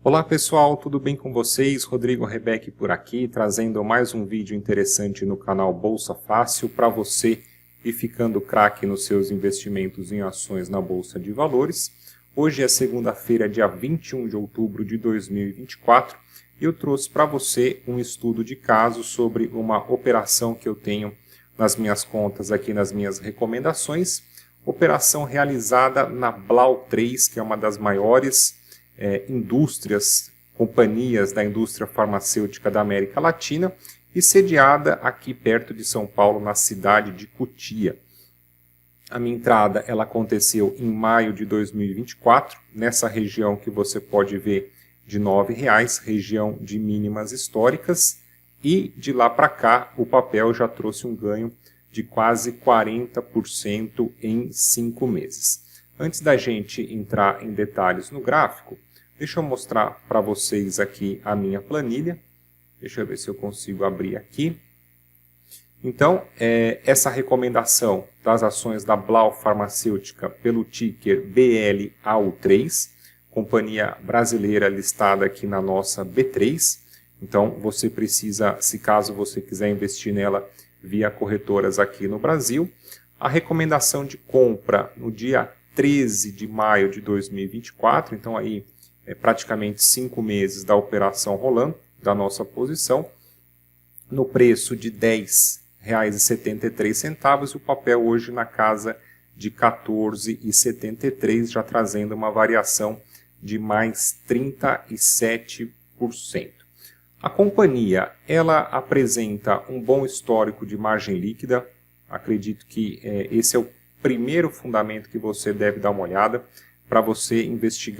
Olá pessoal, tudo bem com vocês? Rodrigo Rebeck por aqui, trazendo mais um vídeo interessante no canal Bolsa Fácil para você ir ficando craque nos seus investimentos em ações na Bolsa de Valores. Hoje é segunda-feira, dia 21 de outubro de 2024 e eu trouxe para você um estudo de caso sobre uma operação que eu tenho nas minhas contas aqui nas minhas recomendações. Operação realizada na Blau 3, que é uma das maiores indústrias, companhias da indústria farmacêutica da América Latina e sediada aqui perto de São Paulo, na cidade de Cotia. A minha entrada ela aconteceu em maio de 2024, nessa região que você pode ver de R$ 9,00, região de mínimas históricas, e de lá para cá o papel já trouxe um ganho de quase 40% em 5 meses. Antes da gente entrar em detalhes no gráfico, deixa eu mostrar para vocês aqui a minha planilha. Deixa eu ver se eu consigo abrir aqui. Então, essa recomendação das ações da Blau Farmacêutica pelo ticker BLAU3, companhia brasileira listada aqui na nossa B3. Então, você precisa, se caso você quiser investir nela via corretoras aqui no Brasil, a recomendação de compra no dia 13 de maio de 2024, então aí praticamente 5 meses da operação rolando, da nossa posição, no preço de R$ 10,73, e o papel hoje na casa de R$ 14,73, já trazendo uma variação de mais 37%. A companhia ela apresenta um bom histórico de margem líquida, acredito que esse é o primeiro fundamento que você deve dar uma olhada para você investir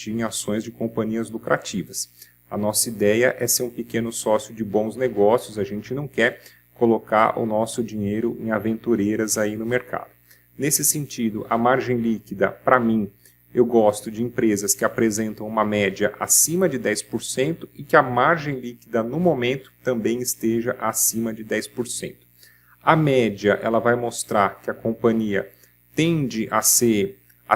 em ações de companhias lucrativas. A nossa ideia é ser um pequeno sócio de bons negócios, a gente não quer colocar o nosso dinheiro em aventureiras aí no mercado. Nesse sentido, a margem líquida, para mim, eu gosto de empresas que apresentam uma média acima de 10% e que a margem líquida no momento também esteja acima de 10%. A média ela vai mostrar que a companhia tende a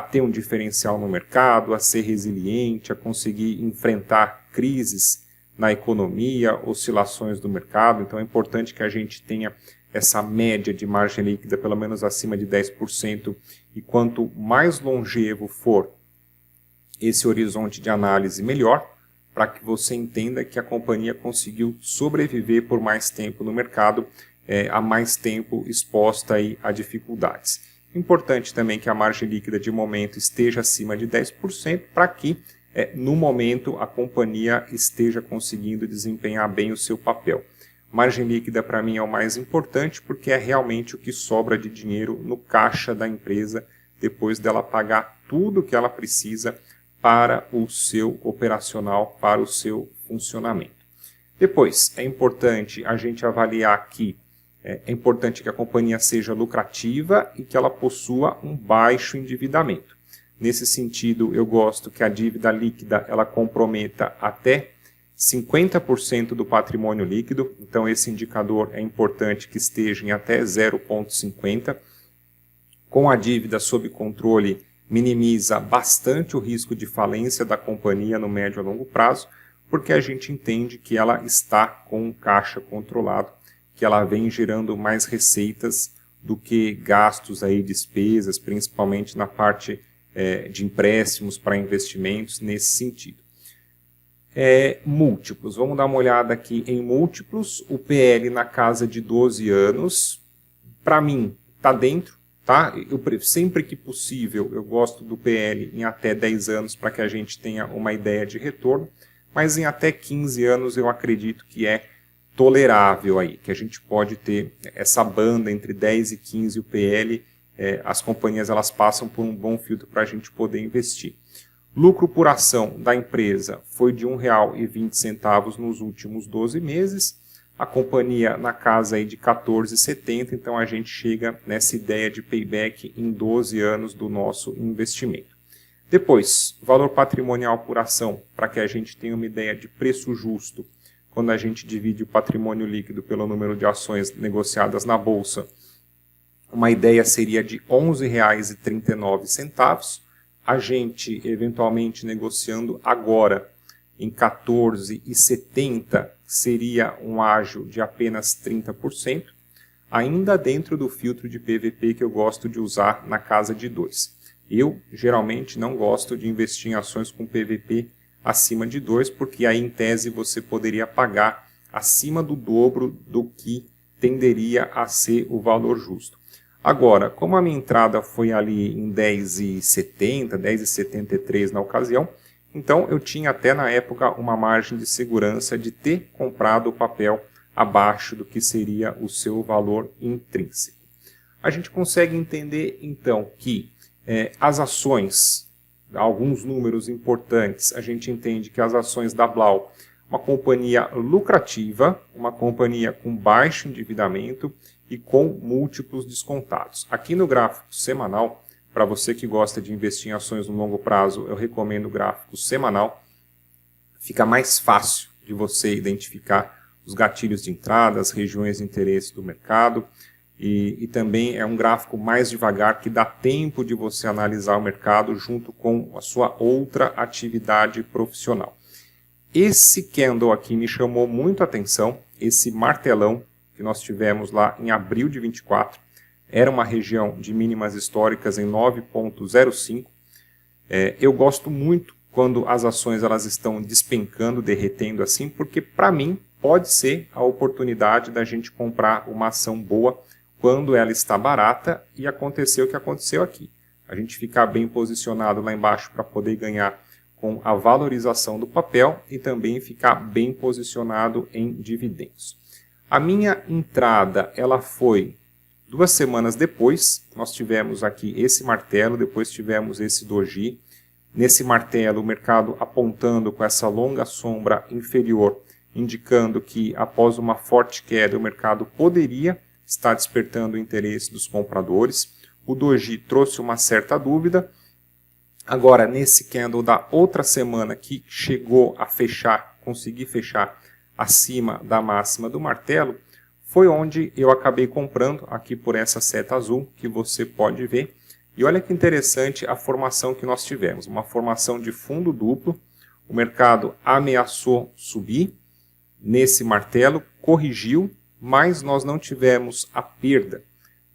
ter um diferencial no mercado, a ser resiliente, a conseguir enfrentar crises na economia, oscilações do mercado. Então é importante que a gente tenha essa média de margem líquida pelo menos acima de 10%, e quanto mais longevo for esse horizonte de análise, melhor, para que você entenda que a companhia conseguiu sobreviver por mais tempo no mercado, há mais tempo exposta aí a dificuldades. Importante também que a margem líquida de momento esteja acima de 10% para que no momento a companhia esteja conseguindo desempenhar bem o seu papel. Margem líquida para mim é o mais importante porque é realmente o que sobra de dinheiro no caixa da empresa depois dela pagar tudo que ela precisa para o seu operacional, para o seu funcionamento. Depois, é importante a gente avaliar que é importante que a companhia seja lucrativa e que ela possua um baixo endividamento. Nesse sentido, eu gosto que a dívida líquida ela comprometa até 50% do patrimônio líquido. Então, esse indicador é importante que esteja em até 0,50. Com a dívida sob controle, minimiza bastante o risco de falência da companhia no médio a longo prazo, porque a gente entende que ela está com um caixa controlado, que ela vem gerando mais receitas do que gastos, aí, despesas, principalmente na parte de empréstimos para investimentos nesse sentido. Múltiplos, vamos dar uma olhada aqui em múltiplos. O PL na casa de 12 anos, para mim, está dentro. Tá? Sempre que possível, eu gosto do PL em até 10 anos para que a gente tenha uma ideia de retorno, mas em até 15 anos eu acredito que é tolerável aí, que a gente pode ter essa banda entre 10 e 15 o PL, as companhias elas passam por um bom filtro para a gente poder investir. Lucro por ação da empresa foi de R$ 1,20 nos últimos 12 meses, a companhia na casa aí de R$ 14,70, então a gente chega nessa ideia de payback em 12 anos do nosso investimento. Depois, valor patrimonial por ação, para que a gente tenha uma ideia de preço justo, quando a gente divide o patrimônio líquido pelo número de ações negociadas na Bolsa, uma ideia seria de R$ 11,39. A gente, eventualmente, negociando agora em 14,70 seria um ágio de apenas 30%, ainda dentro do filtro de PVP que eu gosto de usar na casa de 2. Eu geralmente não gosto de investir em ações com PVP acima de 2, porque aí em tese você poderia pagar acima do dobro do que tenderia a ser o valor justo. Agora, como a minha entrada foi ali em 10,70, 10,73 na ocasião, então eu tinha até na época uma margem de segurança de ter comprado o papel abaixo do que seria o seu valor intrínseco. A gente consegue entender então que as ações, alguns números importantes, a gente entende que as ações da Blau, uma companhia lucrativa, uma companhia com baixo endividamento e com múltiplos descontados. Aqui no gráfico semanal, para você que gosta de investir em ações no longo prazo, eu recomendo o gráfico semanal. Fica mais fácil de você identificar os gatilhos de entrada, as regiões de interesse do mercado, e também é um gráfico mais devagar que dá tempo de você analisar o mercado junto com a sua outra atividade profissional. Esse candle aqui me chamou muito a atenção, esse martelão que nós tivemos lá em abril de 24, era uma região de mínimas históricas em 9,05. Eu gosto muito quando as ações elas estão despencando, derretendo assim, porque para mim pode ser a oportunidade da gente comprar uma ação boa quando ela está barata, e aconteceu o que aconteceu aqui. A gente ficar bem posicionado lá embaixo para poder ganhar com a valorização do papel e também ficar bem posicionado em dividendos. A minha entrada ela foi 2 semanas depois. Nós tivemos aqui esse martelo, depois tivemos esse doji. Nesse martelo o mercado apontando com essa longa sombra inferior, indicando que após uma forte queda o mercado poderia estar despertando o interesse dos compradores. O doji trouxe uma certa dúvida. Agora, nesse candle da outra semana que chegou a fechar, consegui fechar acima da máxima do martelo, foi onde eu acabei comprando aqui por essa seta azul que você pode ver. E olha que interessante a formação que nós tivemos, uma formação de fundo duplo. O mercado ameaçou subir nesse martelo, corrigiu, mas nós não tivemos a perda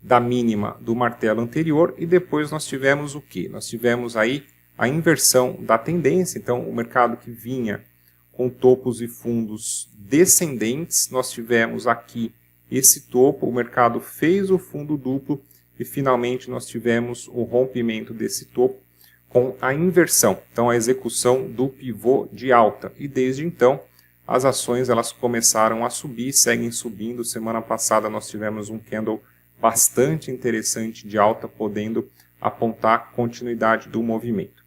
da mínima do martelo anterior, e depois nós tivemos o quê? Nós tivemos aí a inversão da tendência. Então o mercado que vinha com topos e fundos descendentes, nós tivemos aqui esse topo, o mercado fez o fundo duplo e finalmente nós tivemos o rompimento desse topo com a inversão, então a execução do pivô de alta, e desde então as ações elas começaram a subir, seguem subindo. Semana passada nós tivemos um candle bastante interessante de alta, podendo apontar continuidade do movimento.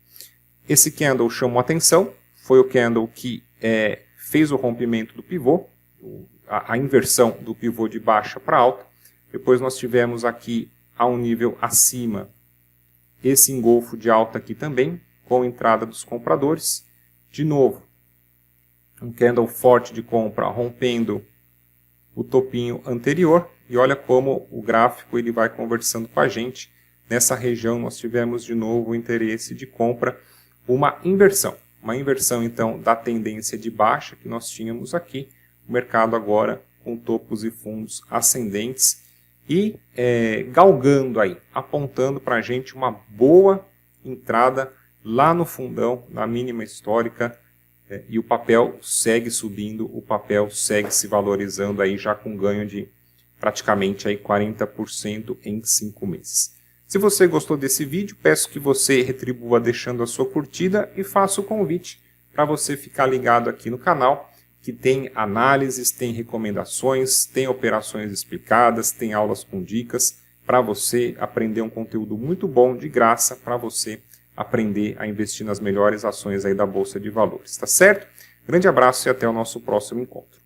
Esse candle chamou atenção, foi o candle que fez o rompimento do pivô, a inversão do pivô de baixa para alta. Depois nós tivemos aqui a um nível acima esse engolfo de alta aqui também, com entrada dos compradores. De novo, um candle forte de compra rompendo o topinho anterior, e olha como o gráfico ele vai conversando com a gente. Nessa região nós tivemos de novo o interesse de compra, uma inversão então da tendência de baixa que nós tínhamos aqui, o mercado agora com topos e fundos ascendentes e galgando aí, apontando para a gente uma boa entrada lá no fundão, na mínima histórica. E o papel segue subindo, o papel segue se valorizando aí já com ganho de praticamente aí 40% em 5 meses. Se você gostou desse vídeo, peço que você retribua deixando a sua curtida e faça o convite para você ficar ligado aqui no canal, que tem análises, tem recomendações, tem operações explicadas, tem aulas com dicas para você aprender um conteúdo muito bom de graça para você aprender a investir nas melhores ações aí da Bolsa de Valores, tá certo? Grande abraço e até o nosso próximo encontro.